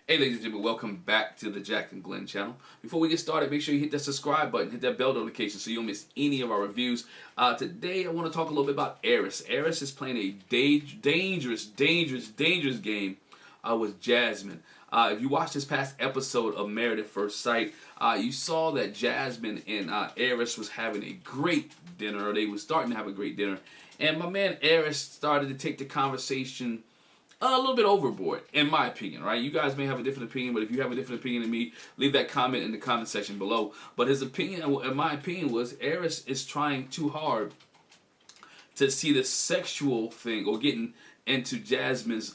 Hey ladies and gentlemen, welcome back to the Jack and Glenn channel. Before we get started, make sure you hit that subscribe button, hit that bell notification so you don't miss any of our reviews. Today I want to talk a little bit about Arris. Arris is playing a dangerous game with Jasmine. If you watched this past episode of Married at First Sight, you saw that Jasmine and Arris was having a great dinner, or they were starting to have a great dinner. And my man Arris started to take the conversation a little bit overboard, in my opinion, right? You guys may have a different opinion, but if you have a different opinion than me, leave that comment in the comment section below. But his opinion, in my opinion, was Arris is trying too hard to see the sexual thing or getting into Jasmine's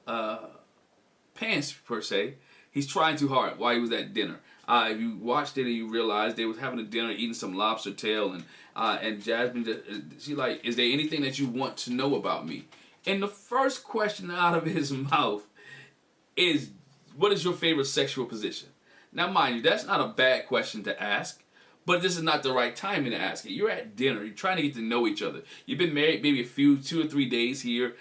pants, per se. He's trying too hard while he was at dinner. If you watched it and you realized they was having a dinner, eating some lobster tail, and Jasmine, she like, is there anything that you want to know about me? And the first question out of his mouth is, what is your favorite sexual position? Now, mind you, that's not a bad question to ask, but this is not the right timing to ask it. You're at dinner. You're trying to get to know each other. You've been married maybe a few, 2 or 3 days here.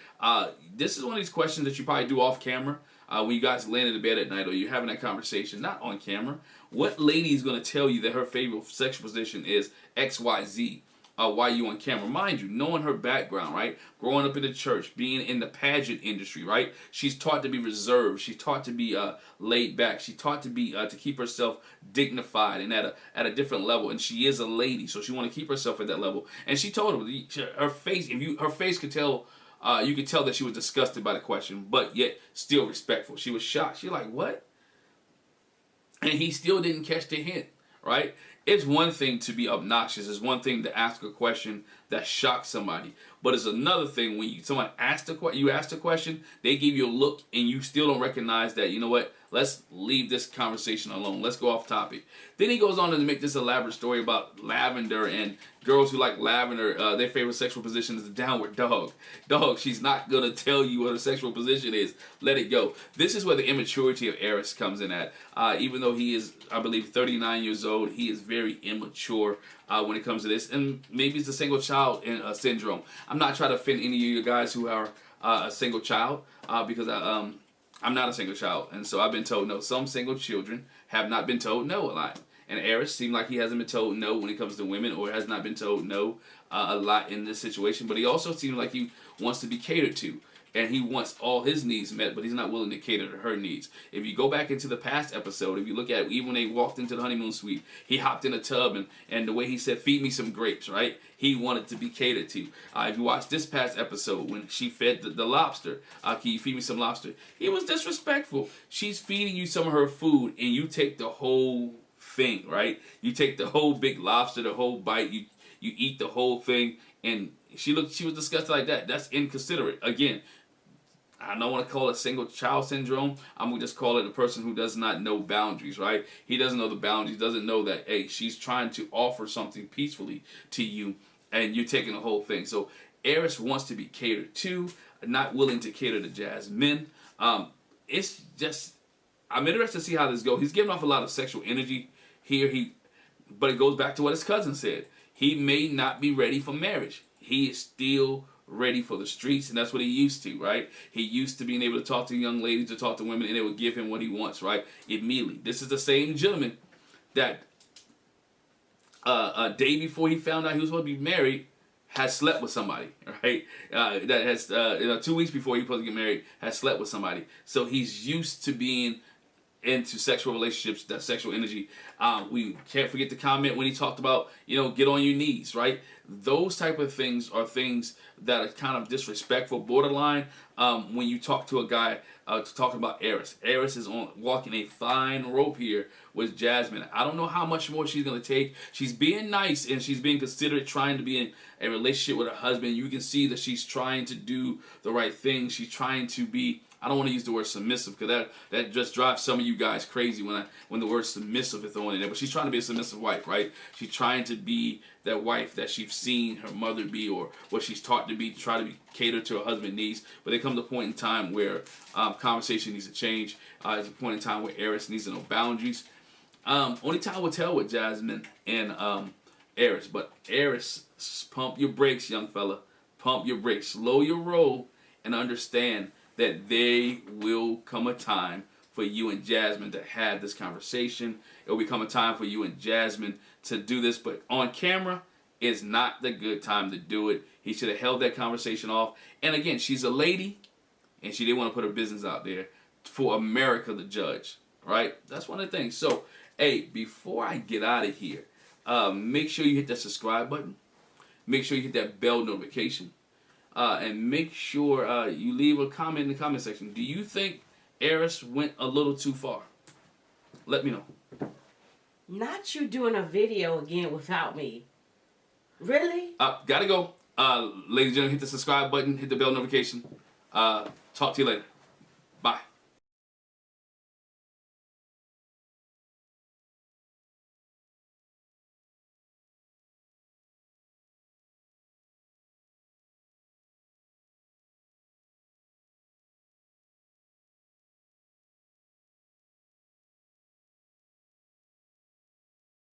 This is one of these questions that you probably do off camera when you guys land in the bed at night or you're having that conversation, not on camera. What lady is going to tell you that her favorite sexual position is X, Y, Z? Why you on camera? Mind you, knowing her background, right? Growing up in the church, being in the pageant industry, right? She's taught to be reserved. She's taught to be laid back. She's taught to be to keep herself dignified and at a different level. And she is a lady, so she want to keep herself at that level. And she told him her face. Her face could tell. You could tell that she was disgusted by the question, but yet still respectful. She was shocked. She like, what? And he still didn't catch the hint, right? It's one thing to be obnoxious. It's one thing to ask a question that shocks somebody. But it's another thing when someone asks you ask a question, they give you a look, and you still don't recognize that, you know what, let's leave this conversation alone. Let's go off topic. Then he goes on to make this elaborate story about lavender and girls who like lavender, their favorite sexual position is the downward dog. Dog, she's not going to tell you what her sexual position is. Let it go. This is where the immaturity of Arris comes in at. Even though he is, I believe, 39 years old, he is very immature when it comes to this. And maybe it's the single child syndrome. I'm not trying to offend any of you guys who are a single child because I'm not a single child. And so I've been told no. Some single children have not been told no a lot. And Arris seemed like he hasn't been told no when it comes to women, or has not been told no a lot in this situation. But he also seems like he wants to be catered to. And he wants all his needs met, but he's not willing to cater to her needs. If you go back into the past episode, if you look at even when they walked into the honeymoon suite, he hopped in a tub, and the way he said, feed me some grapes, right? He wanted to be catered to. If you watch this past episode, when she fed the lobster, can you feed me some lobster? He was disrespectful. She's feeding you some of her food, and you take the whole thing, right? You take the whole big lobster, the whole bite, you eat the whole thing, and she was disgusted like that. That's inconsiderate. Again, I don't want to call it single child syndrome. I'm going to just call it a person who does not know boundaries, right? He doesn't know the boundaries, doesn't know that, hey, she's trying to offer something peacefully to you, and you're taking the whole thing. So Arris wants to be catered to, not willing to cater to Jasmine. It's just, I'm interested to see how this goes. He's giving off a lot of sexual energy here, but it goes back to what his cousin said. He may not be ready for marriage. He is still ready for the streets, and that's what he used to, right? He used to being able to talk to young ladies, to talk to women, and they would give him what he wants, right? Immediately. This is the same gentleman that a day before he found out he was going to be married, has slept with somebody, right? That has 2 weeks before he was supposed to get married, has slept with somebody. So he's used to being into sexual relationships, that sexual energy. We can't forget to comment when he talked about, get on your knees, right? Those type of things are things that are kind of disrespectful, borderline, when you talk to a guy, talking about Arris. Arris is walking a fine rope here with Jasmine. I don't know how much more she's going to take. She's being nice and she's being considerate, trying to be in a relationship with her husband. You can see that she's trying to do the right thing. She's trying to be, I don't want to use the word submissive, because that just drives some of you guys crazy when the word submissive is thrown in there. But she's trying to be a submissive wife, right? She's trying to be that wife that she's seen her mother be, or what she's taught to be, to try to be catered to her husband's needs. But there comes a point in time where conversation needs to change. There's a point in time where Arris needs to know boundaries. Only time will tell with Jasmine and Arris. But Arris, pump your brakes, young fella. Pump your brakes. Slow your roll and understand that there will come a time for you and Jasmine to have this conversation. It will become a time for you and Jasmine to do this, but on camera is not the good time to do it. He should have held that conversation off. And again, she's a lady, and she didn't want to put her business out there for America to judge, right? That's one of the things. So, hey, before I get out of here, make sure you hit that subscribe button. Make sure you hit that bell notification. And make sure you leave a comment in the comment section. Do you think Arris went a little too far? Let me know. Not you doing a video again without me. Really? Gotta go. Ladies and gentlemen, hit the subscribe button, hit the bell notification. Talk to you later.